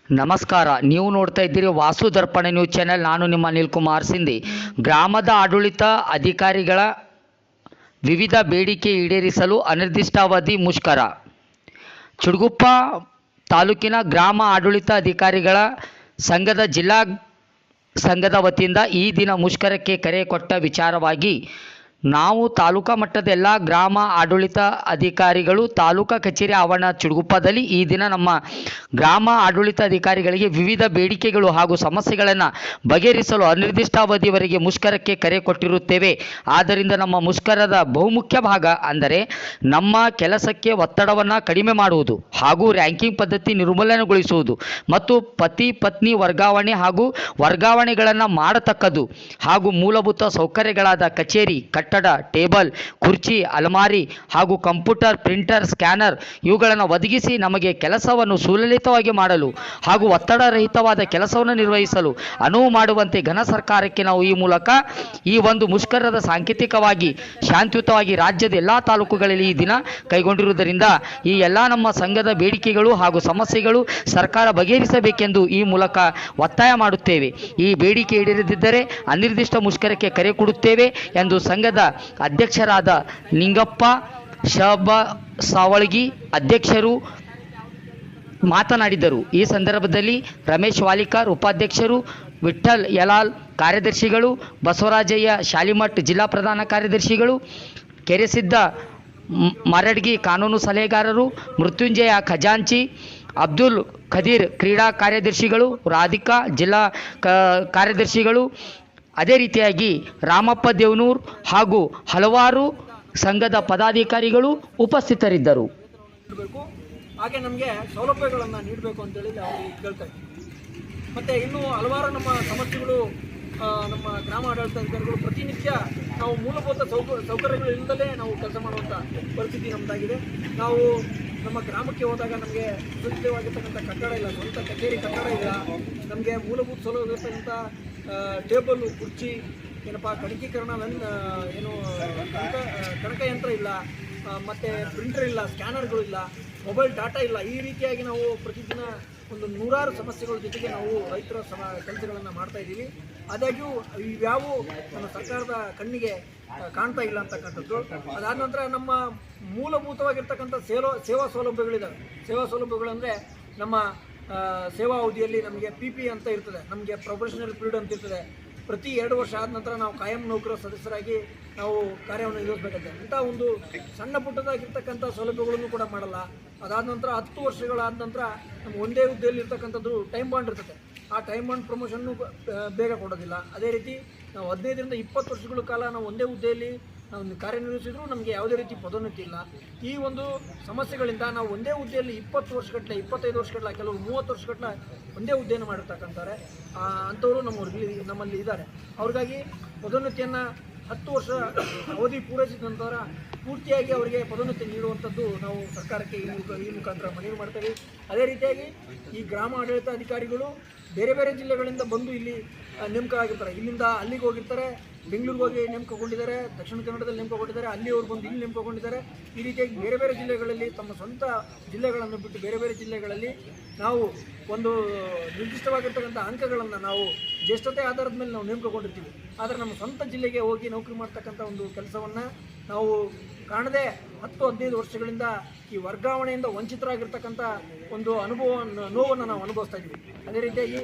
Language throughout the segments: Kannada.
ನಮಸ್ಕಾರ. ನೀವು ನೋಡ್ತಾ ಇದ್ದೀರಿ ವಾಸು ದರ್ಪಣ ನ್ಯೂಸ್ ಚಾನೆಲ್. ನಾನು ನಿಮ್ಮ ಅನಿಲ್ ಕುಮಾರ್ ಸಿಂಧಿ. ಗ್ರಾಮದ ಆಡಳಿತ ಅಧಿಕಾರಿಗಳ ವಿವಿಧ ಬೇಡಿಕೆ ಈಡೇರಿಸಲು ಅನಿರ್ದಿಷ್ಟಾವಧಿ ಮುಷ್ಕರ. ಚಿಡುಗುಪ್ಪ ತಾಲೂಕಿನ ಗ್ರಾಮ ಆಡಳಿತ ಅಧಿಕಾರಿಗಳ ಸಂಘದ ಜಿಲ್ಲಾ ಸಂಘದ ವತಿಯಿಂದ ಈ ದಿನ ಮುಷ್ಕರಕ್ಕೆ ಕರೆ ಕೊಟ್ಟ ವಿಚಾರವಾಗಿ ನಾವು ತಾಲೂಕಾ ಮಟ್ಟದ ಎಲ್ಲ ಗ್ರಾಮ ಆಡಳಿತ ಅಧಿಕಾರಿಗಳು ತಾಲೂಕಾ ಕಚೇರಿ ಆವರಣ ಚಿಡುಗುಪ್ಪದಲ್ಲಿ ಈ ದಿನ ನಮ್ಮ ಗ್ರಾಮ ಆಡಳಿತ ಅಧಿಕಾರಿಗಳಿಗೆ ವಿವಿಧ ಬೇಡಿಕೆಗಳು ಹಾಗೂ ಸಮಸ್ಯೆಗಳನ್ನು ಬಗೆಹರಿಸಲು ಅನಿರ್ದಿಷ್ಟಾವಧಿಯವರೆಗೆ ಮುಷ್ಕರಕ್ಕೆ ಕರೆ ಕೊಟ್ಟಿರುತ್ತೇವೆ. ಆದ್ದರಿಂದ ನಮ್ಮ ಮುಷ್ಕರದ ಬಹುಮುಖ್ಯ ಭಾಗ ಅಂದರೆ ನಮ್ಮ ಕೆಲಸಕ್ಕೆ ಒತ್ತಡವನ್ನು ಕಡಿಮೆ ಮಾಡುವುದು ಹಾಗೂ ರ್ಯಾಂಕಿಂಗ್ ಪದ್ಧತಿ ನಿರ್ಮೂಲನೆಗೊಳಿಸುವುದು ಮತ್ತು ಪತಿ ಪತ್ನಿ ವರ್ಗಾವಣೆ ಹಾಗೂ ವರ್ಗಾವಣೆಗಳನ್ನು ಮಾಡತಕ್ಕದ್ದು ಹಾಗೂ ಮೂಲಭೂತ ಸೌಕರ್ಯಗಳಾದ ಕಚೇರಿ ಕಟ್ಟಡ, ಟೇಬಲ್, ಕುರ್ಚಿ, ಅಲಮಾರಿ ಹಾಗೂ ಕಂಪ್ಯೂಟರ್, ಪ್ರಿಂಟರ್, ಸ್ಕ್ಯಾನರ್ ಇವುಗಳನ್ನು ಒದಗಿಸಿ ನಮಗೆ ಕೆಲಸವನ್ನು ಸುಲಲಿತವಾಗಿ ಮಾಡಲು ಹಾಗೂ ಒತ್ತಡ ರಹಿತವಾದ ಕೆಲಸವನ್ನು ನಿರ್ವಹಿಸಲು ಅನುವು ಮಾಡುವಂತೆ ಘನ ಸರ್ಕಾರಕ್ಕೆ ನಾವು ಈ ಮೂಲಕ ಈ ಒಂದು ಮುಷ್ಕರದ ಸಾಂಕೇತಿಕವಾಗಿ ಶಾಂತಿಯುತವಾಗಿ ರಾಜ್ಯದ ಎಲ್ಲ ತಾಲೂಕುಗಳಲ್ಲಿ ಈ ದಿನ ಕೈಗೊಂಡಿರುವುದರಿಂದ ಈ ಎಲ್ಲ ನಮ್ಮ ಸಂಘದ ಬೇಡಿಕೆಗಳು ಹಾಗೂ ಸಮಸ್ಯೆಗಳು ಸರ್ಕಾರ ಬಗೆಹರಿಸಬೇಕೆಂದು ಈ ಮೂಲಕ ಒತ್ತಾಯ ಮಾಡುತ್ತೇವೆ. ಈ ಬೇಡಿಕೆ ಈಡೇರದಿದ್ದರೆ ಅನಿರ್ದಿಷ್ಟ ಮುಷ್ಕರಕ್ಕೆ ಕರೆ ಕೊಡುತ್ತೇವೆ ಎಂದು ಸಂಘದ ಅಧ್ಯಕ್ಷರಾದ ನಿಂಗಪ್ಪ ಸಾವಳಗಿ ಅಧ್ಯಕ್ಷರು ಮಾತನಾಡಿದರು. ಈ ಸಂದರ್ಭದಲ್ಲಿ ರಮೇಶ್ ವಾಲಿಕಾರ್ ಉಪಾಧ್ಯಕ್ಷರು, ವಿಠ್ಠಲ್ ಯಲಾಲ್ ಕಾರ್ಯದರ್ಶಿಗಳು, ಬಸವರಾಜಯ್ಯ ಶಾಲಿಮಠ್ ಜಿಲ್ಲಾ ಪ್ರಧಾನ ಕಾರ್ಯದರ್ಶಿಗಳು, ಕೆರೆಸಿದ್ದ ಮರಡ್ಗಿ ಕಾನೂನು ಸಲಹೆಗಾರರು, ಮೃತ್ಯುಂಜಯ ಖಜಾಂಚಿ, ಅಬ್ದುಲ್ ಖದೀರ್ ಕ್ರೀಡಾ ಕಾರ್ಯದರ್ಶಿಗಳು, ರಾಧಿಕಾ ಜಿಲ್ಲಾ ಕಾರ್ಯದರ್ಶಿಗಳು, ಅದೇ ರೀತಿಯಾಗಿ ರಾಮಪ್ಪ ದೇವನೂರ್ ಹಾಗೂ ಹಲವಾರು ಸಂಘದ ಪದಾಧಿಕಾರಿಗಳು ಉಪಸ್ಥಿತರಿದ್ದರು. ಹಾಗೆ ನಮಗೆ ಸೌಲಭ್ಯಗಳನ್ನು ನೀಡಬೇಕು ಅಂತೇಳಿ ನಾವು ಕೇಳ್ತಾ ಇದ್ದೀವಿ. ಮತ್ತು ಇನ್ನೂ ಹಲವಾರು ನಮ್ಮ ಸಮಸ್ಯೆಗಳು ನಮ್ಮ ಗ್ರಾಮ ಆಡಳಿತಾಧಿಕಾರಿಗಳು ಪ್ರತಿನಿತ್ಯ ನಾವು ಮೂಲಭೂತ ಸೌಕರ್ಯಗಳು ಇಲ್ಲದಲೇ ನಾವು ಕೆಲಸ ಮಾಡುವಂಥ ಪರಿಸ್ಥಿತಿ ನಮ್ಮದಾಗಿದೆ. ನಾವು ನಮ್ಮ ಗ್ರಾಮಕ್ಕೆ ಹೋದಾಗ ನಮಗೆ ಸುರಕ್ಷಿತವಾಗಿರ್ತಕ್ಕಂಥ ಕಟ್ಟಡ ಇಲ್ಲ, ಸ್ವಂತ ಕಚೇರಿ ಕಟ್ಟಡ ಇಲ್ಲ, ನಮಗೆ ಮೂಲಭೂತ ಸೌಲಭ್ಯ ಇರ್ತಕ್ಕಂಥ ಟೇಬಲ್ಲು, ಕುರ್ಚಿ, ಏನಪ್ಪ ಗಣಕೀಕರಣ ಏನು ಗಣಕಯಂತ್ರ ಇಲ್ಲ, ಮತ್ತು ಪ್ರಿಂಟರ್ ಇಲ್ಲ, ಸ್ಕ್ಯಾನರ್ಗಳು ಇಲ್ಲ, ಮೊಬೈಲ್ ಡಾಟಾ ಇಲ್ಲ. ಈ ರೀತಿಯಾಗಿ ನಾವು ಪ್ರತಿದಿನ ಒಂದು ನೂರಾರು ಸಮಸ್ಯೆಗಳ ಜೊತೆಗೆ ನಾವು ರೈತರ ಕೆಲಸಗಳನ್ನು ಮಾಡ್ತಾ ಇದ್ದೀವಿ. ಆದಾಗ್ಯೂ ಇವ್ಯಾವು ನಮ್ಮ ಸರ್ಕಾರದ ಕಣ್ಣಿಗೆ ಕಾಣ್ತಾ ಇಲ್ಲ ಅಂತಕ್ಕಂಥದ್ದು. ಅದಾದ ನಂತರ ನಮ್ಮ ಮೂಲಭೂತವಾಗಿರ್ತಕ್ಕಂಥ ಸೇವಾ ಸೌಲಭ್ಯಗಳಿದ್ದಾವೆ. ಸೇವಾ ಸೌಲಭ್ಯಗಳು ಅಂದರೆ ನಮ್ಮ ಸೇವಾ ಅವಧಿಯಲ್ಲಿ ನಮಗೆ PP ಅಂತ ಇರ್ತದೆ, ನಮಗೆ ಪ್ರೊಫೆಷನಲ್ ಪೀರಿಯಡ್ ಅಂತ ಇರ್ತದೆ. ಪ್ರತಿ 2 ವರ್ಷ ಆದ ನಂತರ ನಾವು ಕಾಯಂ ನೌಕರ ಸದಸ್ಯರಾಗಿ ನಾವು ಕಾರ್ಯವನ್ನು ನಿರ್ವಹಿಸಬೇಕಾಗುತ್ತೆ. ಇಂಥ ಒಂದು ಸಣ್ಣ ಪುಟ್ಟದಾಗಿರ್ತಕ್ಕಂಥ ಸೌಲಭ್ಯಗಳನ್ನು ಕೂಡ ಮಾಡಲ್ಲ. ಅದಾದ ನಂತರ 10 ವರ್ಷಗಳಾದ ನಂತರ ನಮ್ಮ ಒಂದೇ ಹುದ್ದೆಯಲ್ಲಿ ಇರ್ತಕ್ಕಂಥದ್ದು ಟೈಮ್ ಬಾಂಡ್ ಇರ್ತದೆ. ಆ ಟೈಮ್ ಬಾಂಡ್ ಪ್ರಮೋಷನ್ನು ಬೇಗ ಕೊಡೋದಿಲ್ಲ. ಅದೇ ರೀತಿ ನಾವು 15ರಿಂದ 20 ವರ್ಷಗಳ ಕಾಲ ನಾವು ಒಂದೇ ಹುದ್ದೆಯಲ್ಲಿ ನಾವು ಕಾರ್ಯನಿರ್ವಹಿಸಿದ್ರು ನಮಗೆ ಯಾವುದೇ ರೀತಿ ಪದೋನ್ನತಿ ಇಲ್ಲ. ಈ ಒಂದು ಸಮಸ್ಯೆಗಳಿಂದ ನಾವು ಒಂದೇ ಹುದ್ದೆಯಲ್ಲಿ 20 ವರ್ಷಗಟ್ಟಲೆ, 25 ವರ್ಷಗಟ್ಟಲೆ, ಕೆಲವರು 30 ವರ್ಷಗಟ್ಟಲೆ ಒಂದೇ ಹುದ್ದೆಯನ್ನು ಮಾಡಿರ್ತಕ್ಕಂತಾರೆ. ಅಂಥವರು ನಮ್ಮಲ್ಲಿ ಇದ್ದಾರೆ. ಅವ್ರಿಗಾಗಿ ಪದೋನ್ನತಿಯನ್ನು 10 ವರ್ಷ ಅವಧಿ ಪೂರೈಸಿದ ನಂತರ ಪೂರ್ತಿಯಾಗಿ ಅವರಿಗೆ ಪದೋನ್ನತಿ ನೀಡುವಂಥದ್ದು ನಾವು ಸರ್ಕಾರಕ್ಕೆ ಈ ಮುಖಾಂತರ ಮನವಿ ಮಾಡ್ತೇವೆ. ಅದೇ ರೀತಿಯಾಗಿ ಈ ಗ್ರಾಮ ಆಡಳಿತ ಅಧಿಕಾರಿಗಳು ಬೇರೆ ಬೇರೆ ಜಿಲ್ಲೆಗಳಿಂದ ಬಂದು ಇಲ್ಲಿ ನೇಮಕ ಆಗಿರ್ತಾರೆ. ಇಲ್ಲಿಂದ ಅಲ್ಲಿಗೆ ಹೋಗಿರ್ತಾರೆ, ಬೆಂಗಳೂರಿಗೆ ಹೋಗಿ ನೇಮಕಗೊಂಡಿದ್ದಾರೆ, ದಕ್ಷಿಣ ಕನ್ನಡದಲ್ಲಿ ನೇಮಕಗೊಂಡಿದ್ದಾರೆ, ಅಲ್ಲಿ ಅವ್ರು ಬಂದು ಇಲ್ಲಿ ನೇಮಕಗೊಂಡಿದ್ದಾರೆ. ಈ ರೀತಿಯಾಗಿ ಬೇರೆ ಬೇರೆ ಜಿಲ್ಲೆಗಳಲ್ಲಿ ತಮ್ಮ ಸ್ವಂತ ಜಿಲ್ಲೆಗಳನ್ನು ಬಿಟ್ಟು ಬೇರೆ ಬೇರೆ ಜಿಲ್ಲೆಗಳಲ್ಲಿ ನಾವು ಒಂದು ನಿರ್ದಿಷ್ಟವಾಗಿರ್ತಕ್ಕಂಥ ಅಂಕಗಳನ್ನು ನಾವು ಜ್ಯೇಷ್ಠತೆ ಆಧಾರದ ಮೇಲೆ ನಾವು ನೇಮಕಗೊಂಡಿರ್ತೀವಿ. ಆದರೆ ನಮ್ಮ ಸ್ವಂತ ಜಿಲ್ಲೆಗೆ ಹೋಗಿ ನೌಕರಿ ಮಾಡ್ತಕ್ಕಂಥ ಒಂದು ಕೆಲಸವನ್ನು ನಾವು ಕಾಣದೆ 10-15 ವರ್ಷಗಳಿಂದ ಈ ವರ್ಗಾವಣೆಯಿಂದ ವಂಚಿತರಾಗಿರ್ತಕ್ಕಂಥ ಒಂದು ನೋವನ್ನು ನಾವು ಅನುಭವಿಸ್ತಾ ಇದ್ದೀವಿ. ಅದೇ ರೀತಿಯಾಗಿ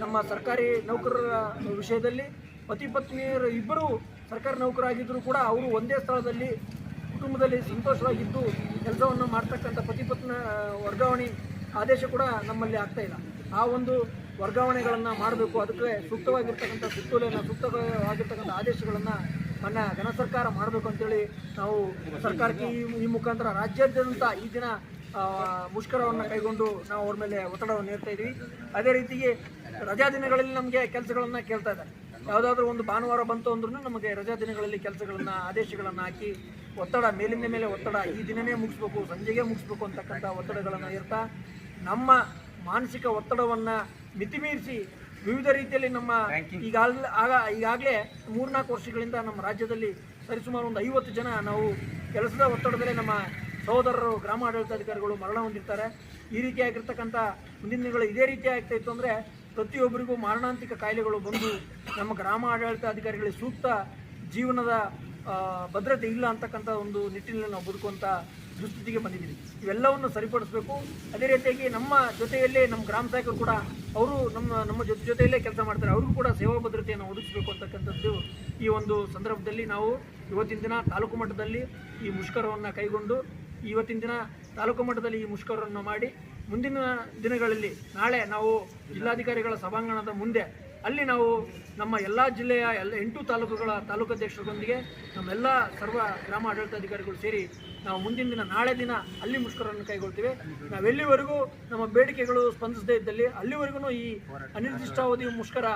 ನಮ್ಮ ಸರ್ಕಾರಿ ನೌಕರರ ವಿಷಯದಲ್ಲಿ ಪತಿ ಪತ್ನಿಯರು ಇಬ್ಬರೂ ಸರ್ಕಾರಿ ನೌಕರಾಗಿದ್ದರೂ ಕೂಡ ಅವರು ಒಂದೇ ಸ್ಥಳದಲ್ಲಿ ಕುಟುಂಬದಲ್ಲಿ ಸಂತೋಷವಾಗಿದ್ದು ಕೆಲಸವನ್ನು ಮಾಡ್ತಕ್ಕಂಥ ಪತಿ ಪತ್ನಿ ವರ್ಗಾವಣೆ ಆದೇಶ ಕೂಡ ನಮ್ಮಲ್ಲಿ ಆಗ್ತಾ ಇಲ್ಲ. ಆ ಒಂದು ವರ್ಗಾವಣೆಗಳನ್ನು ಮಾಡಬೇಕು, ಅದಕ್ಕೆ ಸೂಕ್ತವಾಗಿರ್ತಕ್ಕಂಥ ಆದೇಶಗಳನ್ನು ಘನ ಸರ್ಕಾರ ಮಾಡಬೇಕು ಅಂತೇಳಿ ನಾವು ಸರ್ಕಾರಕ್ಕೆ ಈ ಮುಖಾಂತರ ರಾಜ್ಯಾದ್ಯಂತ ಈ ದಿನ ಮುಷ್ಕರವನ್ನು ಕೈಗೊಂಡು ನಾವು ಅವ್ರ ಮೇಲೆ ಒತ್ತಡವನ್ನು ನೀಡ್ತಾ ಇದ್ದೀವಿ. ಅದೇ ರೀತಿಗೆ ರಜಾ ದಿನಗಳಲ್ಲಿ ನಮಗೆ ಕೆಲಸಗಳನ್ನು ಕೇಳ್ತಾ ಇದ್ದಾರೆ. ಯಾವುದಾದ್ರೂ ಒಂದು ಭಾನುವಾರ ಬಂತು ಅಂದ್ರೂ ನಮಗೆ ರಜಾ ದಿನಗಳಲ್ಲಿ ಕೆಲಸಗಳನ್ನು ಆದೇಶಗಳನ್ನು ಹಾಕಿ ಒತ್ತಡ ಮೇಲಿಂದ ಮೇಲೆ ಒತ್ತಡ, ಈ ದಿನವೇ ಮುಗಿಸ್ಬೇಕು, ಸಂಜೆಗೆ ಮುಗಿಸ್ಬೇಕು ಅಂತಕ್ಕಂಥ ಒತ್ತಡಗಳನ್ನು ಇರ್ತಾ ನಮ್ಮ ಮಾನಸಿಕ ಒತ್ತಡವನ್ನು ಮಿತಿಮೀರಿಸಿ ವಿವಿಧ ರೀತಿಯಲ್ಲಿ ನಮ್ಮ ಈಗಾಗಲೇ 3-4 ವರ್ಷಗಳಿಂದ ನಮ್ಮ ರಾಜ್ಯದಲ್ಲಿ ಸರಿಸುಮಾರು ಒಂದು 50 ಜನ ನಾವು ಕೆಲಸದ ಒತ್ತಡದಲ್ಲೇ ನಮ್ಮ ಸಹೋದರರು ಗ್ರಾಮ ಆಡಳಿತಾಧಿಕಾರಿಗಳು ಮರಣ ಹೊಂದಿರ್ತಾರೆ. ಈ ರೀತಿಯಾಗಿರ್ತಕ್ಕಂಥ ಮುಂದಿನ ದಿನಗಳು ಇದೇ ರೀತಿ ಆಗ್ತಾ ಇತ್ತು ಅಂದರೆ ಪ್ರತಿಯೊಬ್ಬರಿಗೂ ಮಾರಣಾಂತಿಕ ಕಾಯಿಲೆಗಳು ಬಂದು ನಮ್ಮ ಗ್ರಾಮ ಆಡಳಿತಾಧಿಕಾರಿಗಳಿಗೆ ಸೂಕ್ತ ಜೀವನದ ಭದ್ರತೆ ಇಲ್ಲ ಅಂತಕ್ಕಂಥ ಒಂದು ನಿಟ್ಟಿನಲ್ಲಿ ನಾವು ಬದುಕುವಂಥ ದುಸ್ಥಿತಿಗೆ ಬಂದಿದ್ದೀವಿ. ಇವೆಲ್ಲವನ್ನು ಸರಿಪಡಿಸಬೇಕು. ಅದೇ ರೀತಿಯಾಗಿ ನಮ್ಮ ಜೊತೆಯಲ್ಲೇ ನಮ್ಮ ಗ್ರಾಮ ಸಹಾಯಕರು ಕೂಡ ಅವರು ನಮ್ಮ ಜೊತೆಯಲ್ಲೇ ಕೆಲಸ ಮಾಡ್ತಾರೆ, ಅವ್ರಿಗೂ ಕೂಡ ಸೇವಾ ಭದ್ರತೆಯನ್ನು ಒದಗಿಸಬೇಕು ಅಂತಕ್ಕಂಥದ್ದು ಈ ಒಂದು ಸಂದರ್ಭದಲ್ಲಿ ನಾವು ಇವತ್ತಿನ ದಿನ ತಾಲೂಕು ಮಟ್ಟದಲ್ಲಿ ಈ ಮುಷ್ಕರವನ್ನು ಕೈಗೊಂಡು ಇವತ್ತಿನ ದಿನ ತಾಲೂಕು ಮಟ್ಟದಲ್ಲಿ ಈ ಮುಷ್ಕರವನ್ನು ಮಾಡಿ ಮುಂದಿನ ದಿನಗಳಲ್ಲಿ ನಾಳೆ ನಾವು ಜಿಲ್ಲಾಧಿಕಾರಿಗಳ ಸಭಾಂಗಣದ ಮುಂದೆ ಅಲ್ಲಿ ನಾವು ನಮ್ಮ ಎಲ್ಲ ಜಿಲ್ಲೆಯ 8 ತಾಲೂಕುಗಳ ತಾಲೂಕಾಧ್ಯಕ್ಷರೊಂದಿಗೆ ನಮ್ಮೆಲ್ಲ ಸರ್ವ ಗ್ರಾಮ ಆಡಳಿತಾಧಿಕಾರಿಗಳು ಸೇರಿ ನಾವು ಮುಂದಿನ ದಿನ ನಾಳೆ ದಿನ ಅಲ್ಲಿ ಮುಷ್ಕರವನ್ನು ಕೈಗೊಳ್ತೀವಿ. ನಾವೆಲ್ಲಿವರೆಗೂ ನಮ್ಮ ಬೇಡಿಕೆಗಳು ಸ್ಪಂದಿಸದೇ ಇದ್ದಲ್ಲಿ ಅಲ್ಲಿವರೆಗೂ ಈ ಅನಿರ್ದಿಷ್ಟಾವಧಿ ಮುಷ್ಕರ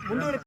ಮುಂದುವರಿ